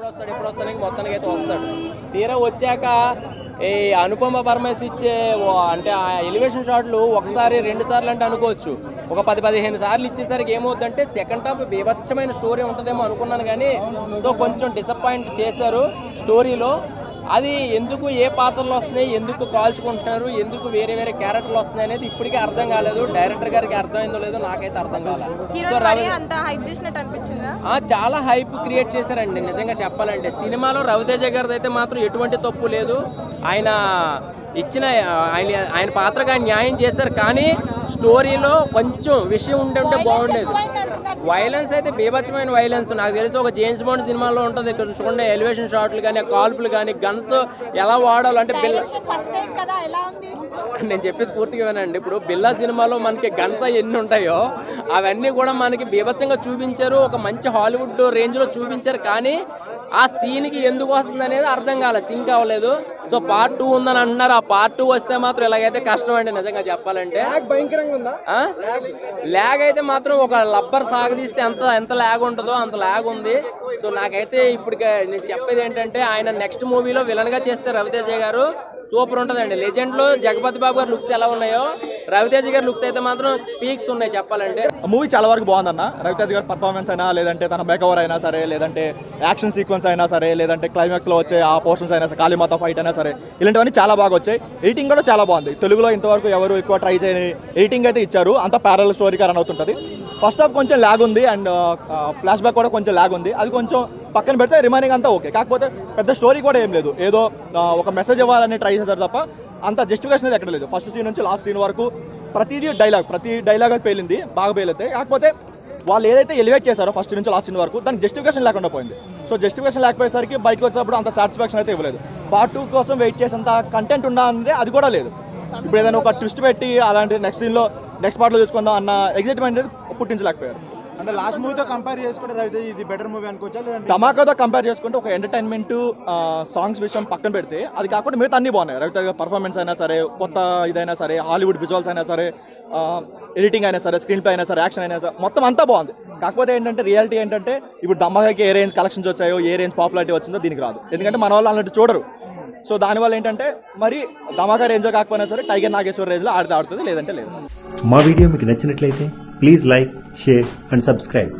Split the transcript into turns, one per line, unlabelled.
ఎప్పుడు వస్తాడు మొత్తానికి అయితే వస్తాడు. సీరా వచ్చాక ఈ అనుపమ పరమేశ్వర్ ఇచ్చే అంటే ఆ ఎలివేషన్ షాట్లు ఒకసారి 2 సార్లు అంటే అనుకోవచ్చు, ఒక 10-15 సార్లు ఇచ్చేసరికి ఏమవుతుందంటే సెకండ్ హాఫ్ బీభత్సమైన స్టోరీ ఉంటుందేమో అనుకున్నాను కానీ సో కొంచెం డిసప్పాయింట్ చేశారు స్టోరీలో. అది ఎందుకు ఏ పాత్రలు వస్తున్నాయి, ఎందుకు కాల్చుకుంటున్నారు, ఎందుకు వేరే వేరే క్యారెక్టర్లు వస్తున్నాయి అనేది ఇప్పటికీ అర్థం కాలేదు. డైరెక్టర్ గారికి అర్థమైందో లేదో నాకైతే అర్థం కాలేదు. చాలా హైప్ క్రియేట్ చేశారండి నిజంగా చెప్పాలంటే. సినిమాలో రవితేజ గారిది అయితే మాత్రం ఎటువంటి తప్పు లేదు. ఆయన ఇచ్చిన ఆయన పాత్రగా న్యాయం చేశారు, కానీ స్టోరీలో కొంచెం విషయం ఉంటే బాగుండేది. వైలెన్స్ అయితే బీభత్సమైన వైలెన్స్. నాకు తెలిసి ఒక జేమ్స్ బాండ్ సినిమాలో ఉంటుంది. ఇక్కడ చూడండి ఎలివేషన్ షాట్లు కానీ, కాల్పులు కానీ, గన్స్ ఎలా వాడాలంటే నేను చెప్పేది పూర్తిగా వినండి. ఇప్పుడు బిల్లా సినిమాలో మనకి గన్స్ ఎన్ని ఉంటాయో అవన్నీ కూడా మనకి బీభత్సంగా చూపించారు, ఒక మంచి హాలీవుడ్ రేంజ్లో చూపించారు. కానీ ఆ సీన్కి ఎందుకు వస్తుంది అనేది అర్థం కాలేదు, సింక్ అవ్వలేదు. సో పార్ట్ 2 ఉందని అంటున్నారు. ఆ పార్ట్ 2 వస్తే మాత్రం ఇలాగైతే కష్టం అండి నిజంగా చెప్పాలంటే. ల్యాగ్ అయితే మాత్రం ఒక లబ్బర్ సాగదీస్తే ఎంత ల్యాగ్ ఉంటుందో అంత ల్యాగ్ ఉంది. సో నాకైతే ఇప్పటికే నేను చెప్పేది ఏంటంటే ఆయన నెక్స్ట్ మూవీలో విలన్ గా చేస్తే రవితేజ గారు సూపర్ ఉంటుందండి. లెజెండ్ లో జగపతి బాబు గారు లుక్స్ ఎలా ఉన్నాయో రవితేజ గారి లుక్స్ అయితే మాత్రం పీక్స్ ఉన్నాయి చెప్పాలంటే.
మూవీ చాలా వరకు బాగుందన్న. రవితేజ గారి పర్ఫార్మెన్స్ అయినా, లేదంటే తన మేకవర్ అయినా సరే, లేదంటే యాక్షన్ సీక్వెన్స్ అయినా సరే, లేదంటే క్లైమాక్స్ లో వచ్చే ఆ పోర్షన్స్ అయినా సరే, కాళీమాత ఫైట్ అయినా సరే, ఇలాంటివన్నీ చాలా బాగా వచ్చాయి. ఎడిటింగ్ కూడా చాలా బాగుంది. తెలుగులో ఇంతవరకు ఎవరు ఎక్కువ ట్రై చేయని ఎడిటింగ్ అయితే ఇచ్చారు. అంతా ప్యారల్ స్టోరీగా రన్ అవుతుంటుంది. ఫస్ట్ హాఫ్ కొంచెం ల్యాగ్ ఉంది అండ్ ఫ్లాష్ బ్యాక్ కూడా కొంచెం ల్యాగ్ ఉంది. అది కొంచెం పక్కన పెడితే రిమైనింగ్ అంతా ఓకే. కాకపోతే పెద్ద స్టోరీ కూడా ఏం లేదు, ఏదో ఒక మెసేజ్ ఇవ్వాలని ట్రై చేశారు తప్ప అంత జస్టిఫికేషన్ అయితే ఎక్కడ లేదు. ఫస్ట్ సీన్ నుంచి లాస్ట్ సీన్ వరకు ప్రతి డైలాగ్ అయితే పేలింది, బాగా పేలితే. కాకపోతే వాళ్ళు ఏదైతే ఎలివేట్ చేశారో ఫస్ట్ నుంచి లాస్ట్ సీన్ వరకు దానికి జస్టిఫికేషన్ లేకుండా పోయింది. సో జస్టిఫికేషన్ లేకపోయేసరికి బయటకు వచ్చినప్పుడు అంత సాటిస్ఫాక్షన్ అయితే ఇవ్వలేదు. పార్ట్ 2 కోసం వెయిట్ చేసేంత కంటెంట్ ఉండాలంటే అది కూడా లేదు. ఇప్పుడు ఏదైనా ఒక ట్విస్ట్ పెట్టి అలాంటి నెక్స్ట్ పార్ట్లో చూసుకుందాం అన్న ఎగ్జైట్మెంట్ అనేది పుట్టించలేకపోయారు.
అంటే లాస్ట్ మూవీతో కంపేర్ చేసుకుంటే రవితేజ ఇది బెటర్ మూవీ అనుకోవచ్చా, లేదంటే
ధమాకాతో కంపేర్ చేసుకుంటే ఒక ఎంటర్టైన్మెంట్ సాంగ్స్ విషయం పక్కన పెడితే అది కాకుండా మిగతా అన్నీ బాగున్నాయి. రవితేజ పర్ఫార్మెన్స్ అయినా సరే, కొత్త ఇదైనా సరే, హాలీవుడ్ విజువల్స్ అయినా సరే, ఎడిటింగ్ అయినా సరే, స్క్రీన్ ప్లే అయినా సరే, యాక్షన్ అయినా సరే, మొత్తం అంతా బాగుంది. కాకపోతే ఏంటంటే రియాలిటీ ఏంటంటే ఇప్పుడు ధమాకాకి ఏ రేంజ్ కలెక్షన్స్ వచ్చాయో, ఏ రేంజ్ పాపులారిటీ వచ్చిందో దీనికి రాదు. ఎందుకంటే మన వాళ్ళు అలాంటి చూడరు. సో దానివల్ల ఏంటంటే మరి ధమాకా రేంజ్లో కాకపోయినా సరే టైగర్ నాగేశ్వర్ రేంజ్లో ఆడుతుంది, లేదంటే లేదు.
మా వీడియో మీకు నచ్చినట్లయితే please like, share and subscribe.